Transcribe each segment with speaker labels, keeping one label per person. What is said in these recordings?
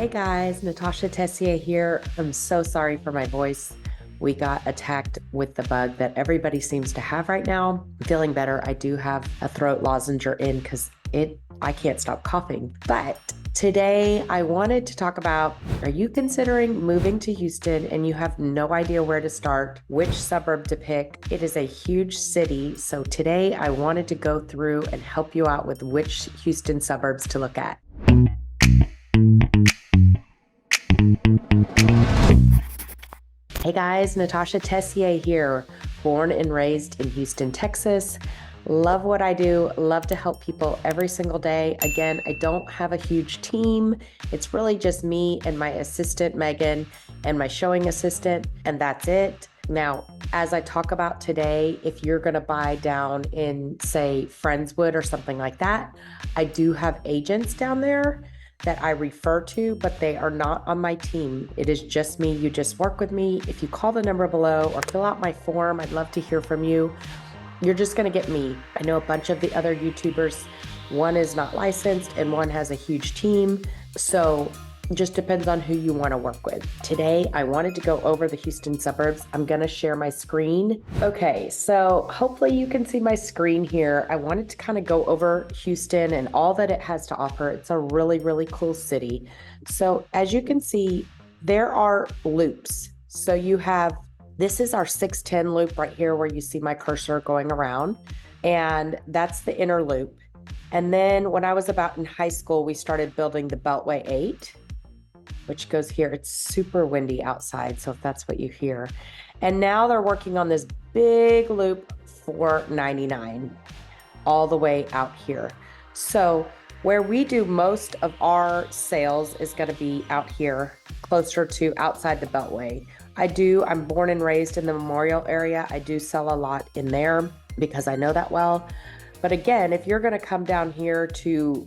Speaker 1: Hey guys, Natasha Tessier here. I'm so sorry for my voice. We got attacked with the bug that everybody seems to have right now. I'm feeling better. I do have a throat lozenger in because I can't stop coughing. But today I wanted to talk about, are you considering moving to Houston and you have no idea where to start, which suburb to pick? It is a huge city. So today I wanted to go through and help you out with which Houston suburbs to look at. Hey guys, Natasha Tessier here, born and raised in Houston, Texas. Love what I do, love to help people every single day. Again, I don't have a huge team. It's really just me and my assistant, Megan, and my showing assistant, and that's it. Now, as I talk about today, if you're gonna buy down in, say, Friendswood or something like that, I do have agents down there that I refer to, but they are not on my team. It is just me. You just work with me. If you call the number below or fill out my form, I'd love to hear from you. You're just gonna get me. I know a bunch of the other YouTubers, one is not licensed and one has a huge team. So it just depends on who you wanna work with. Today, I wanted to go over the Houston suburbs. I'm gonna share my screen. Okay, so hopefully you can see my screen here. I wanted to kind of go over Houston and all that it has to offer. It's a really, really cool city. So as you can see, there are loops. So you have, this is our 610 loop right here where you see my cursor going around, and that's the inner loop. And then when I was about in high school, we started building the Beltway 8, which goes here. It's super windy outside, so if that's what you hear. And now they're working on this big loop 499 all the way out here. So where we do most of our sales is going to be out here, closer to outside the Beltway. I'm born and raised in the Memorial area. I do sell a lot in there because I know that well. But again, if you're going to come down here to,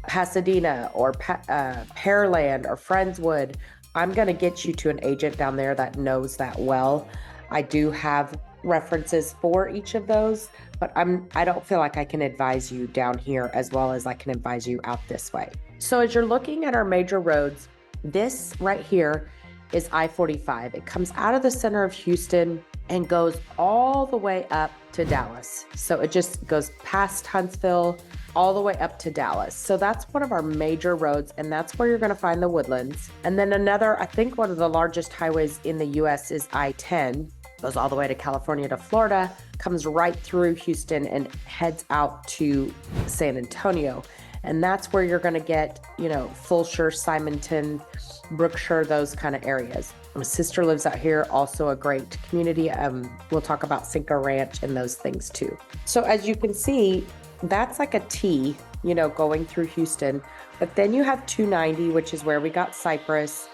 Speaker 1: Pasadena or Pearland or Friendswood, I'm going to get you to an agent down there that knows that well. I do have references for each of those, but I don't feel like I can advise you down here as well as I can advise you out this way. So as you're looking at our major roads, this right here is I-45. It comes out of the center of Houston and goes all the way up to Dallas. So it just goes past Huntsville, all the way up to Dallas. So that's one of our major roads, and that's where you're gonna find the Woodlands. And then another, I think one of the largest highways in the US is I-10, goes all the way to California to Florida, comes right through Houston and heads out to San Antonio. And that's where you're gonna get, Fulshire, Simonton, Brookshire, those kind of areas. My sister lives out here, also a great community. We'll talk about Cinco Ranch and those things too. So as you can see, that's like a T, going through Houston. But then you have 290, which is where we got Cypress.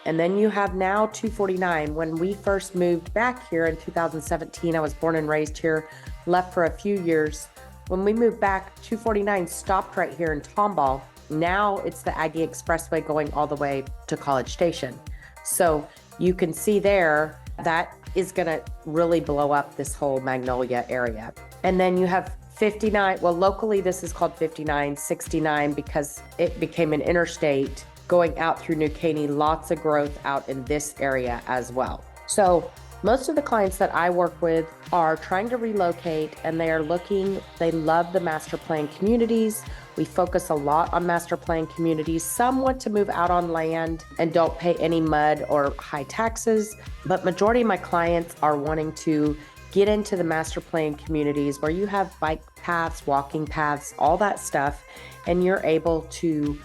Speaker 1: And then you have now 249. When we first moved back here in 2017, I was born and raised here, left for a few years. When we moved back, 249 stopped right here in Tomball. Now it's the Aggie Expressway going all the way to College Station. So you can see there, that is gonna really blow up this whole Magnolia area. And then you have 59, well, locally this is called 59, 69 because it became an interstate going out through New Caney, lots of growth out in this area as well. So most of the clients that I work with are trying to relocate and they love the master plan communities. We focus a lot on master plan communities. Some want to move out on land and don't pay any mud or high taxes, but majority of my clients are wanting to get into the master plan communities where you have bike paths, walking paths, all that stuff, and you're able to,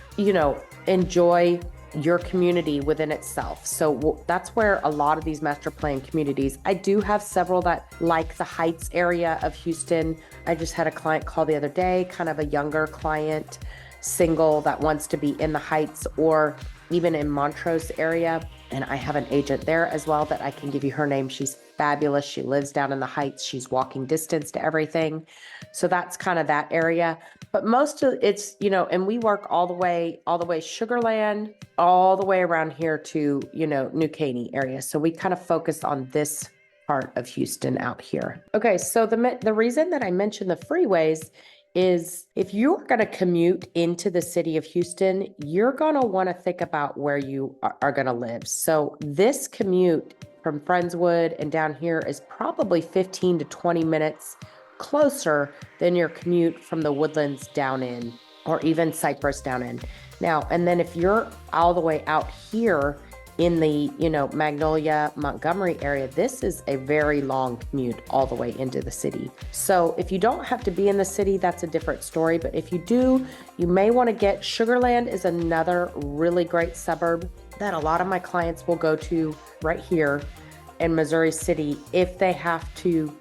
Speaker 1: enjoy your community within itself. So that's where a lot of these master plan communities, I do have several that like the Heights area of Houston. I just had a client call the other day, kind of a younger client, single, that wants to be in the Heights or even in Montrose area. And I have an agent there as well that I can give you her name. She's fabulous. She lives down in the Heights. She's walking distance to everything. So that's kind of that area. But most of it's, and we work all the way Sugarland, all the way around here to, New Caney area. So we kind of focus on this part of Houston out here. Okay, so the reason that I mentioned the freeways is if you're going to commute into the city of Houston, you're going to want to think about where you are going to live. So this commute from Friendswood and down here is probably 15 to 20 minutes closer than your commute from the Woodlands down in, or even Cypress down in. Now, and then if you're all the way out here in the, Magnolia, Montgomery area, this is a very long commute all the way into the city. So if you don't have to be in the city, that's a different story. But if you do, you may want to get Sugar Land is another really great suburb that a lot of my clients will go to right here in Missouri City if they have to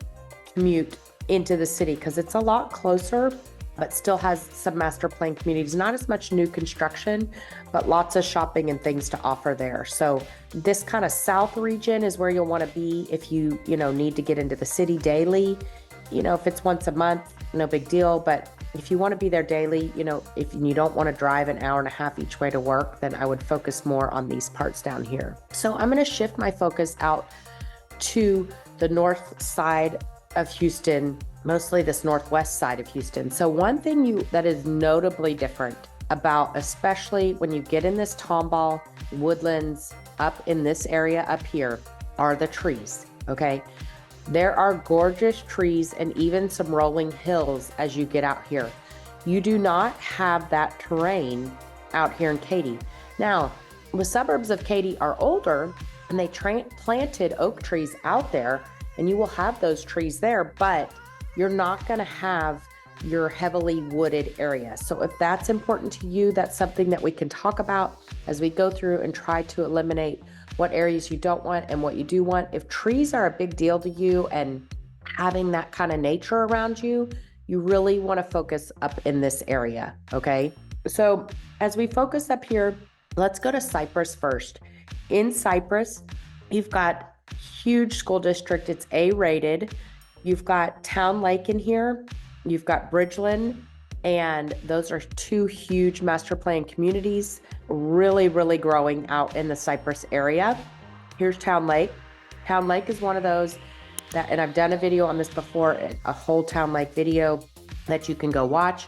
Speaker 1: commute into the city, because it's a lot closer, but still has some master plan communities, not as much new construction, but lots of shopping and things to offer there. So this kind of south region is where you'll want to be if you, need to get into the city daily. If it's once a month, no big deal. But if you want to be there daily, if you don't want to drive an hour and a half each way to work, then I would focus more on these parts down here. So I'm going to shift my focus out to the north side of Houston, mostly this northwest side of Houston. So one thing that is notably different about, especially when you get in this Tomball Woodlands up in this area up here, are the trees, okay? There are gorgeous trees and even some rolling hills as you get out here. You do not have that terrain out here in Katy. Now, the suburbs of Katy are older and they planted oak trees out there, and you will have those trees there, but you're not going to have your heavily wooded area. So if that's important to you, that's something that we can talk about as we go through and try to eliminate what areas you don't want and what you do want. If trees are a big deal to you and having that kind of nature around you, you really want to focus up in this area, okay? So as we focus up here, let's go to Cypress first. In Cypress, you've got huge school district. It's A-rated. You've got Town Lake in here. You've got Bridgeland, and those are two huge master plan communities, really, really growing out in the Cypress area. Here's Town Lake. Town Lake is one of those that, and I've done a video on this before, a whole Town Lake video that you can go watch.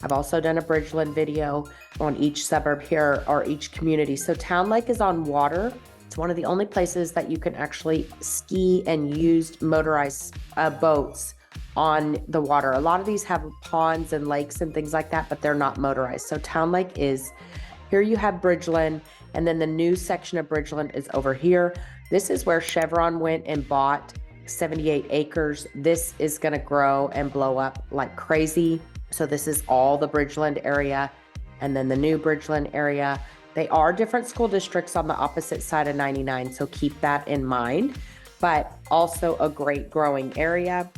Speaker 1: I've also done a Bridgeland video on each suburb here or each community. So Town Lake is on water. It's one of the only places that you can actually ski and use motorized boats on the water. A lot of these have ponds and lakes and things like that, but they're not motorized. So Town Lake is. Here you have Bridgeland, and then the new section of Bridgeland is over here. This is where Chevron went and bought 78 acres. This is going to grow and blow up like crazy. So this is all the Bridgeland area, and then the new Bridgeland area. They are different school districts on the opposite side of 99, so keep that in mind, but also a great growing area.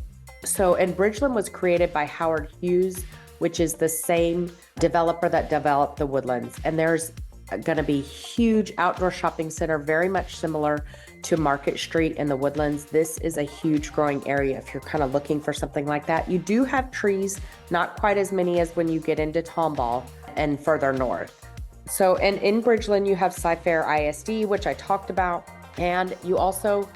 Speaker 1: So, and Bridgeland was created by Howard Hughes, which is the same developer that developed the Woodlands. And there's going to be huge outdoor shopping center, very much similar to Market Street in the Woodlands. This is a huge growing area if you're kind of looking for something like that. You do have trees, not quite as many as when you get into Tomball and further north. So, and in Bridgeland, you have Cy-Fair ISD, which I talked about, and you also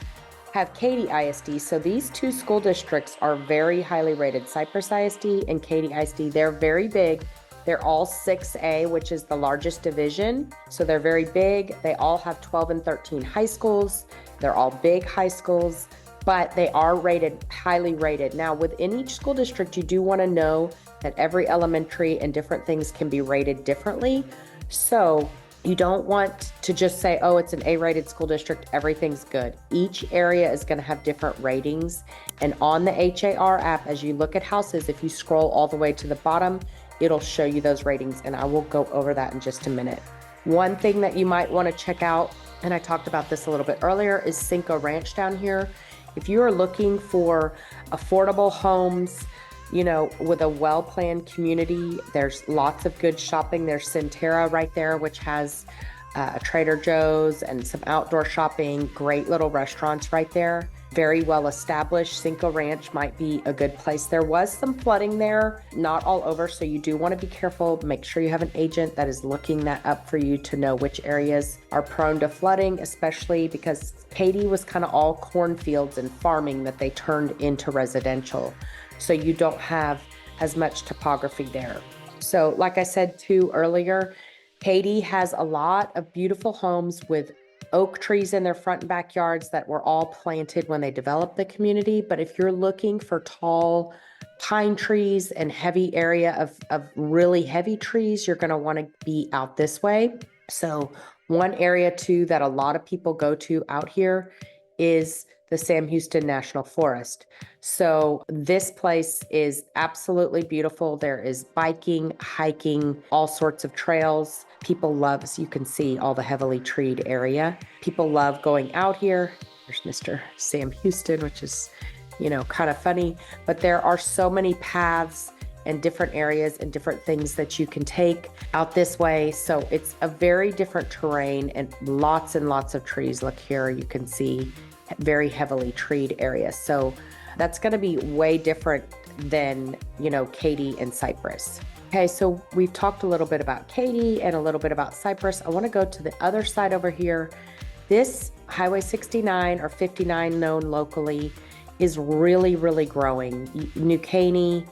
Speaker 1: have Katy ISD. So these two school districts are very highly rated. Cypress ISD and Katy ISD, they're very big. They're all 6A, which is the largest division. So they're very big. They all have 12 and 13 high schools. They're all big high schools, but they are rated, highly rated. Now, within each school district, you do want to know that every elementary and different things can be rated differently. So you don't want to just say, oh, it's an A-rated school district, everything's good. Each area is going to have different ratings. And on the HAR app, as you look at houses, if you scroll all the way to the bottom, it'll show you those ratings. And I will go over that in just a minute. One thing that you might want to check out, and I talked about this a little bit earlier, is Cinco Ranch down here. If you are looking for affordable homes, with a well-planned community, there's lots of good shopping. There's Centera right there, which has a Trader Joe's and some outdoor shopping, great little restaurants right there. Very well established. Cinco Ranch might be a good place. There was some flooding there, not all over, so you do want to be careful. Make sure you have an agent that is looking that up for you to know which areas are prone to flooding, especially because Katy was kind of all cornfields and farming that they turned into residential. So you don't have as much topography there. So like I said too earlier, Katy has a lot of beautiful homes with oak trees in their front and backyards that were all planted when they developed the community. But if you're looking for tall pine trees and heavy area of really heavy trees, you're going to want to be out this way. So one area too that a lot of people go to out here is the Sam Houston National Forest. So this place is absolutely beautiful. There is biking, hiking, all sorts of trails. People love, as you can see, all the heavily treed area. People love going out here. There's Mr. Sam Houston, which is, kind of funny, but there are so many paths and different areas and different things that you can take out this way. So it's a very different terrain and lots of trees. Look here, you can see very heavily treed area. So that's going to be way different than, Katy and Cypress. Okay, so we've talked a little bit about Katy and a little bit about Cypress. I want to go to the other side over here. This Highway 69 or 59 known locally is really, really growing. New Caney,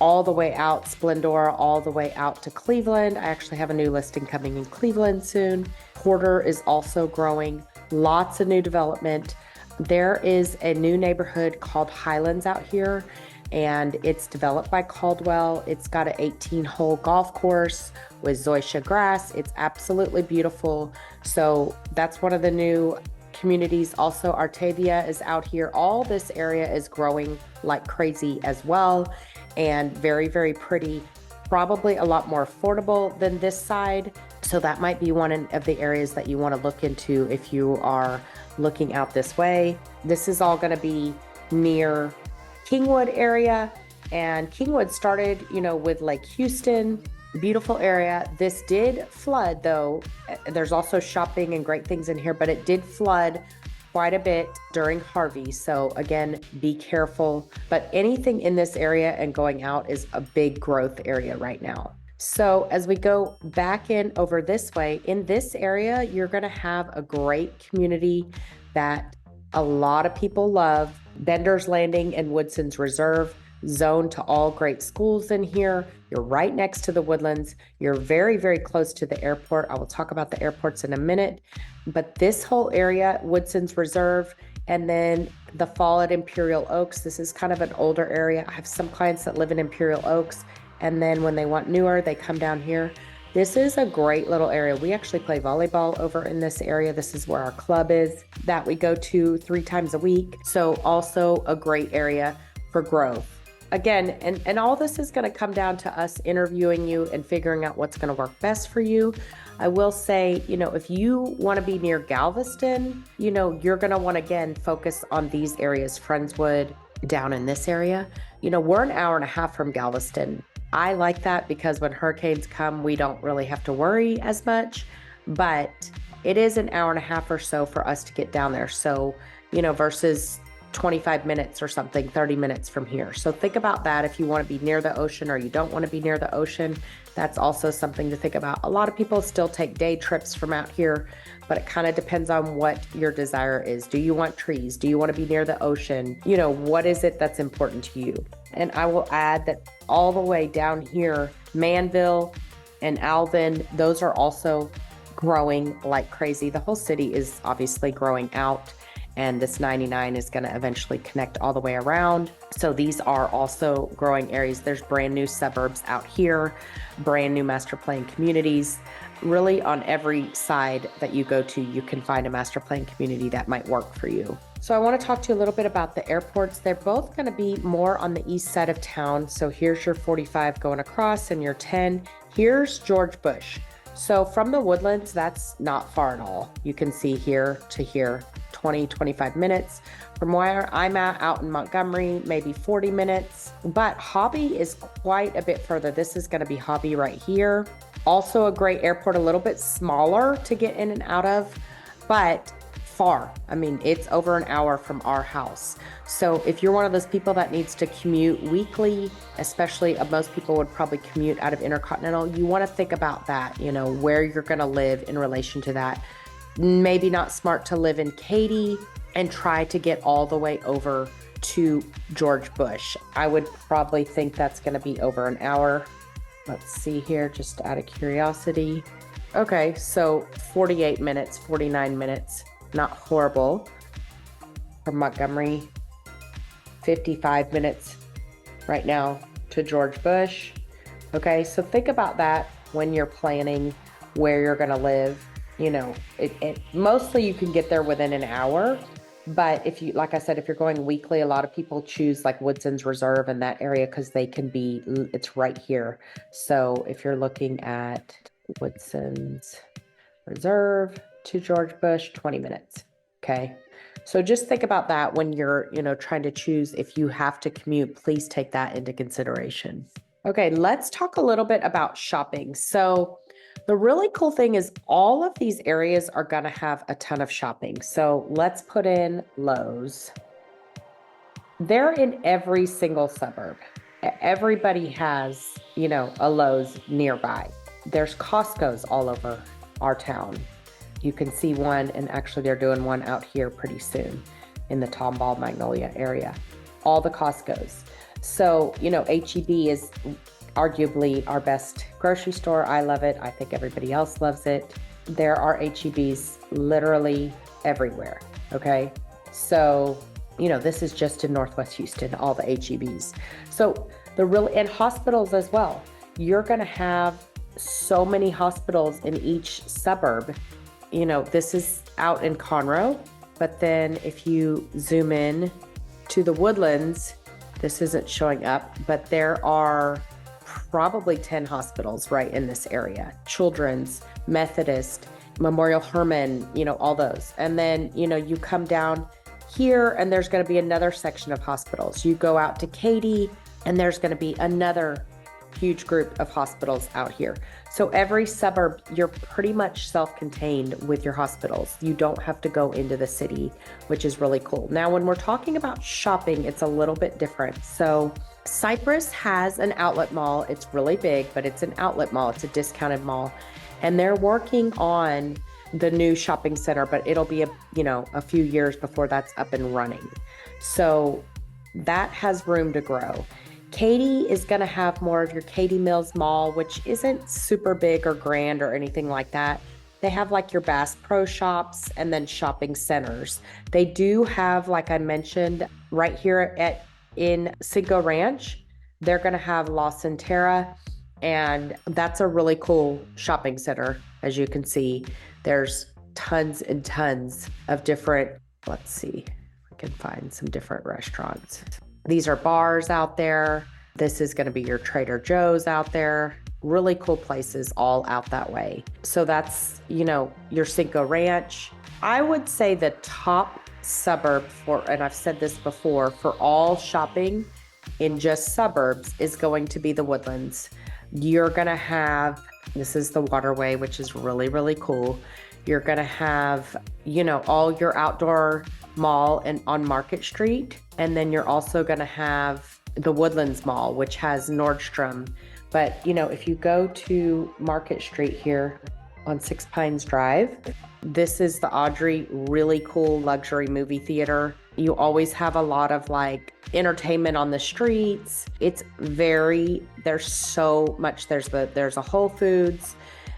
Speaker 1: all the way out, Splendora, all the way out to Cleveland. I actually have a new listing coming in Cleveland soon. Porter is also growing. Lots of new development. There is a new neighborhood called Highlands out here, and it's developed by Caldwell. It's got an 18-hole golf course with zoysia grass. It's absolutely beautiful. So that's one of the new communities. Also, Artavia is out here. All this area is growing like crazy as well, and very, very pretty. Probably a lot more affordable than this side. So that might be one of the areas that you want to look into if you are looking out this way. This is all going to be near Kingwood area, and Kingwood started, with Lake Houston, beautiful area. This did flood though. There's also shopping and great things in here, but it did flood quite a bit during Harvey. So again, be careful, but anything in this area and going out is a big growth area right now. So as we go back in over this way, in this area, you're going to have a great community that a lot of people love. Bender's Landing and Woodson's Reserve, zoned to all great schools in here. You're right next to the Woodlands. You're very, very close to the airport. I will talk about the airports in a minute, but this whole area, Woodson's Reserve, and then the fall at Imperial Oaks. This is kind of an older area. I have some clients that live in Imperial Oaks, and then when they want newer, they come down here. This is a great little area. We actually play volleyball over in this area. This is where our club is that we go to 3 times a week. So also a great area for growth. Again, and all this is going to come down to us interviewing you and figuring out what's going to work best for you. I will say, if you want to be near Galveston, you're going to want to, again, focus on these areas, Friendswood, down in this area. We're an hour and a half from Galveston. I like that because when hurricanes come, we don't really have to worry as much, but it is an hour and a half or so for us to get down there. So, versus 25 minutes or something, 30 minutes from here. So think about that if you want to be near the ocean or you don't want to be near the ocean. That's also something to think about. A lot of people still take day trips from out here, but it kind of depends on what your desire is. Do you want trees? Do you want to be near the ocean? What is it that's important to you? And I will add that all the way down here, Manville and Alvin, those are also growing like crazy. The whole city is obviously growing out, and this 99 is going to eventually connect all the way around. So these are also growing areas. There's brand new suburbs out here, brand new master plan communities. Really on every side that you go to, you can find a master plan community that might work for you. So I want to talk to you a little bit about the airports. They're both going to be more on the east side of town. So here's your 45 going across and your 10. Here's George Bush. So from the Woodlands, that's not far at all. You can see here to here, 20, 25 minutes. From where I'm at out in Montgomery, maybe 40 minutes. But Hobby is quite a bit further. This is going to be Hobby right here. Also a great airport, a little bit smaller to get in and out of, but far. I mean, it's over an hour from our house. So if you're one of those people that needs to commute weekly, especially most people would probably commute out of Intercontinental, you want to think about that, where you're going to live in relation to that. Maybe not smart to live in Katy and try to get all the way over to George Bush. I would probably think that's going to be over an hour. Let's see here, just out of curiosity. Okay, so 48 minutes, 49 minutes, not horrible. From Montgomery, 55 minutes right now to George Bush. Okay, so think about that when you're planning where you're gonna live. You know, it mostly you can get there within an hour, but if you, like I said, if you're going weekly, a lot of people choose like Woodson's Reserve in that area because they can be, it's right here. So if you're looking at Woodson's Reserve to George Bush, 20 minutes, okay? So just think about that when you're, trying to choose if you have to commute, please take that into consideration. Okay, let's talk a little bit about shopping. So the really cool thing is all of these areas are gonna have a ton of shopping. So let's put in Lowe's. They're in every single suburb. Everybody has, a Lowe's nearby. There's Costco's all over our town. You can see one, and actually they're doing one out here pretty soon in the Tomball Magnolia area. All the Costco's. So, H-E-B is arguably our best grocery store. I love it. I think everybody else loves it. There are H-E-Bs literally everywhere, okay? So, this is just in Northwest Houston, all the H-E-Bs. So and hospitals as well. You're gonna have so many hospitals in each suburb. This is out in Conroe, but then if you zoom in to the Woodlands, this isn't showing up, but there are probably 10 hospitals right in this area. Children's, Methodist, Memorial Hermann, all those. And then, you come down here and there's going to be another section of hospitals. You go out to Katy and there's going to be another huge group of hospitals out here. So every suburb, you're pretty much self-contained with your hospitals. You don't have to go into the city, which is really cool. Now, when we're talking about shopping, it's a little bit different. So Cypress has an outlet mall. It's really big, but it's an outlet mall. It's a discounted mall. And they're working on the new shopping center, but it'll be a few years before that's up and running. So that has room to grow. Katy is going to have more of your Katy Mills Mall, which isn't super big or grand or anything like that. They have like your Bass Pro Shops and then shopping centers. They do have, like I mentioned, right here in Cinco Ranch, they're going to have La Centera, and that's a really cool shopping center. As you can see, there's tons and tons of different, let's see if I can find some different restaurants. These are bars out there. This is going to be your Trader Joe's out there. Really cool places all out that way. So that's, your Cinco Ranch. I would say the top suburb and I've said this before, for all shopping in just suburbs is going to be the Woodlands. You're going to have, this is the Waterway, which is really, really cool. You're going to have, all your outdoor mall and on Market Street. And then you're also going to have the Woodlands Mall, which has Nordstrom. But, if you go to Market Street here on Six Pines Drive, this is the Audrey, really cool luxury movie theater. You always have a lot of like entertainment on the streets. There's so much. There's a Whole Foods,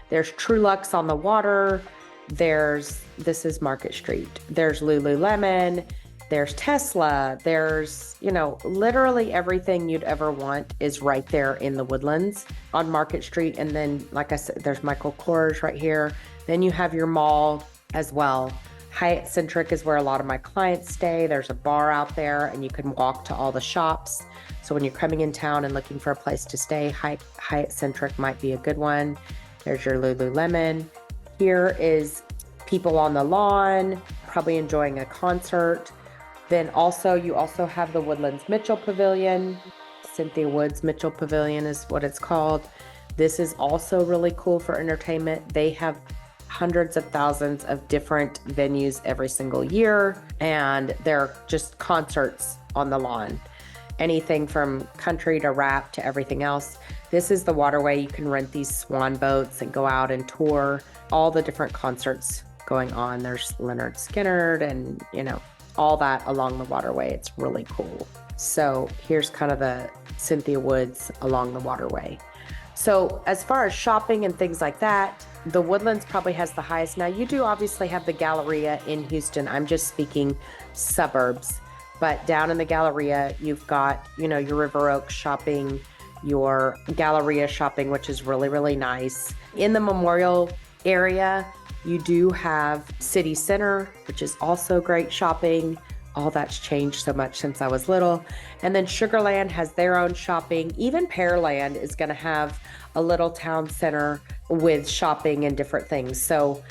Speaker 1: there's Truluck's on the water. This is Market Street. There's Lululemon, there's Tesla, there's, literally everything you'd ever want is right there in the Woodlands on Market Street. And then, like I said, there's Michael Kors right here. Then you have your mall as well. Hyatt Centric is where a lot of my clients stay. There's a bar out there and you can walk to all the shops. So when you're coming in town and looking for a place to stay, Hyatt Centric might be a good one. There's your Lululemon. Here is people on the lawn, probably enjoying a concert. Then you also have the Woodlands Mitchell Pavilion. Cynthia Woods Mitchell Pavilion is what it's called. This is also really cool for entertainment. They have hundreds of thousands of different venues every single year, and they're just concerts on the lawn. Anything from country to rap to everything else. This is the Waterway. You can rent these swan boats and go out and tour all the different concerts going on. There's Leonard Skinner and, all that along the waterway. It's really cool. So here's kind of the Cynthia Woods along the waterway. So as far as shopping and things like that, the Woodlands probably has the highest. Now you do obviously have the Galleria in Houston. I'm just speaking suburbs, but down in the Galleria, you've got, your River Oaks shopping, your Galleria shopping, which is really, really nice. In the Memorial area, you do have City Center, which is also great shopping. All that's changed so much since I was little. And then Sugarland has their own shopping. Even Pearland is going to have a little town center with shopping and different things. So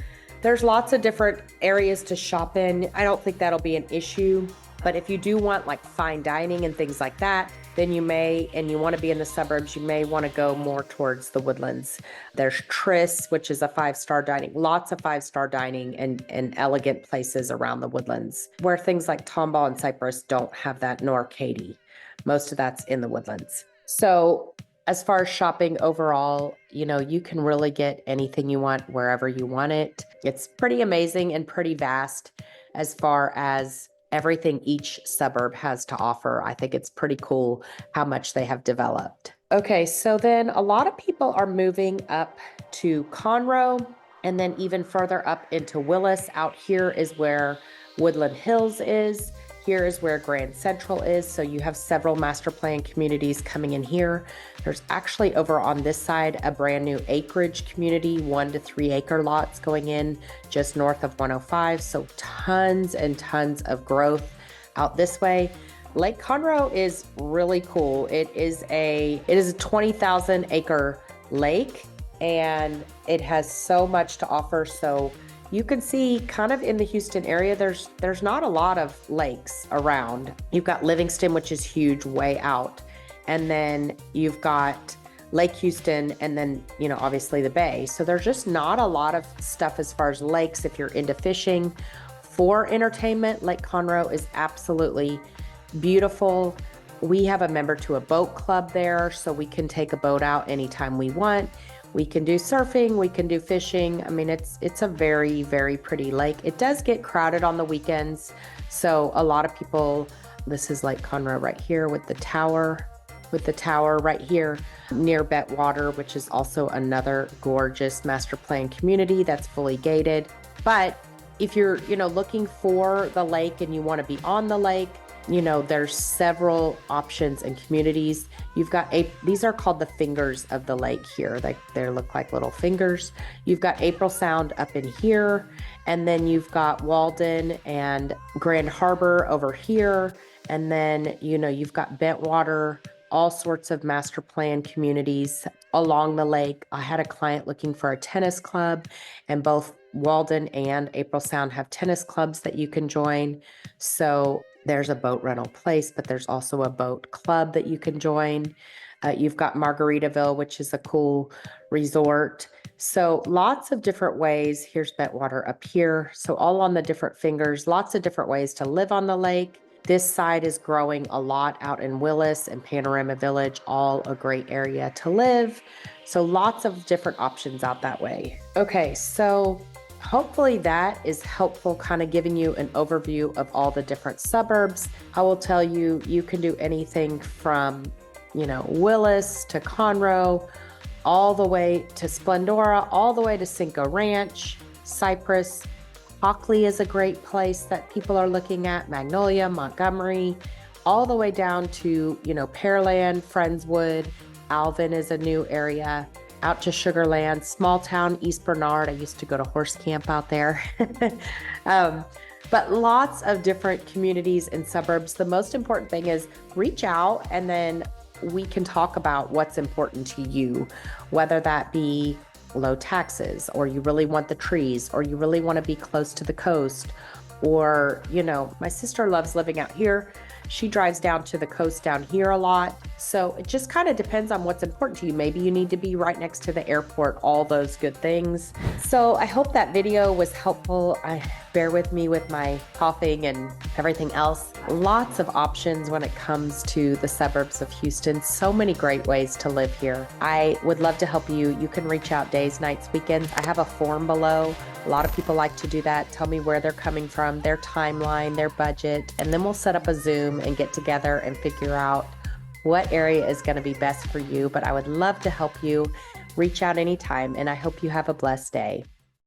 Speaker 1: there's lots of different areas to shop in. I don't think that'll be an issue. But if you do want like fine dining and things like that, then you may, and you want to be in the suburbs, you may want to go more towards the Woodlands. There's Tris, which is a 5-star dining, lots of 5-star dining and elegant places around the Woodlands, where things like Tomball and Cypress don't have that, nor Katy. Most of that's in the Woodlands. So as far as shopping overall, you can really get anything you want wherever you want it. It's pretty amazing and pretty vast as far as everything each suburb has to offer. I think it's pretty cool how much they have developed. Okay, so then a lot of people are moving up to Conroe and then even further up into Willis. Out here is where Woodland Hills is. Here is where Grand Central is. So you have several master plan communities coming in here. There's actually over on this side, a brand new acreage community, 1 to 3 acre lots going in just north of 105. So tons and tons of growth out this way. Lake Conroe is really cool. It is a 20,000 acre lake and it has so much to offer. So you can see kind of in the Houston area, there's not a lot of lakes around. You've got Livingston, which is huge, way out. And then you've got Lake Houston and then, obviously the bay. So there's just not a lot of stuff as far as lakes. If you're into fishing for entertainment, Lake Conroe is absolutely beautiful. We have a member to a boat club there, so we can take a boat out anytime we want. We can do surfing, we can do fishing. I mean, it's a very, very pretty lake. It does get crowded on the weekends. So a lot of people, this is Lake Conroe right here with the tower right here near Bettwater, which is also another gorgeous master plan community that's fully gated. But if you're, looking for the lake and you want to be on the lake, there's several options and communities. You've got these are called the fingers of the lake here. They look like little fingers. You've got April Sound up in here, and then you've got Walden and Grand Harbor over here, and then you've got Bentwater, all sorts of master plan communities along the lake. I had a client looking for a tennis club, and both Walden and April Sound have tennis clubs that you can join. So there's a boat rental place, but there's also a boat club that you can join. You've got Margaritaville, which is a cool resort. So lots of different ways. Here's Bentwater up here. So all on the different fingers, lots of different ways to live on the lake. This side is growing a lot out in Willis and Panorama Village, all a great area to live. So lots of different options out that way. Okay, so hopefully that is helpful, kind of giving you an overview of all the different suburbs. I will tell you, you can do anything from, Willis to Conroe, all the way to Splendora, all the way to Cinco Ranch, Cypress. Hockley is a great place that people are looking at, Magnolia, Montgomery, all the way down to, Pearland, Friendswood. Alvin is a new area. Out to Sugarland, small town, East Bernard. I used to go to horse camp out there. But lots of different communities and suburbs. The most important thing is reach out and then we can talk about what's important to you, whether that be low taxes, or you really want the trees, or you really want to be close to the coast, or, my sister loves living out here. She drives down to the coast down here a lot. So it just kind of depends on what's important to you. Maybe you need to be right next to the airport, all those good things. So I hope that video was helpful. bear with me with my coughing and everything else. Lots of options when it comes to the suburbs of Houston. So many great ways to live here. I would love to help you. You can reach out days, nights, weekends. I have a form below. A lot of people like to do that. Tell me where they're coming from, their timeline, their budget, and then we'll set up a Zoom and get together and figure out what area is going to be best for you. But I would love to help you. Reach out anytime, and I hope you have a blessed day.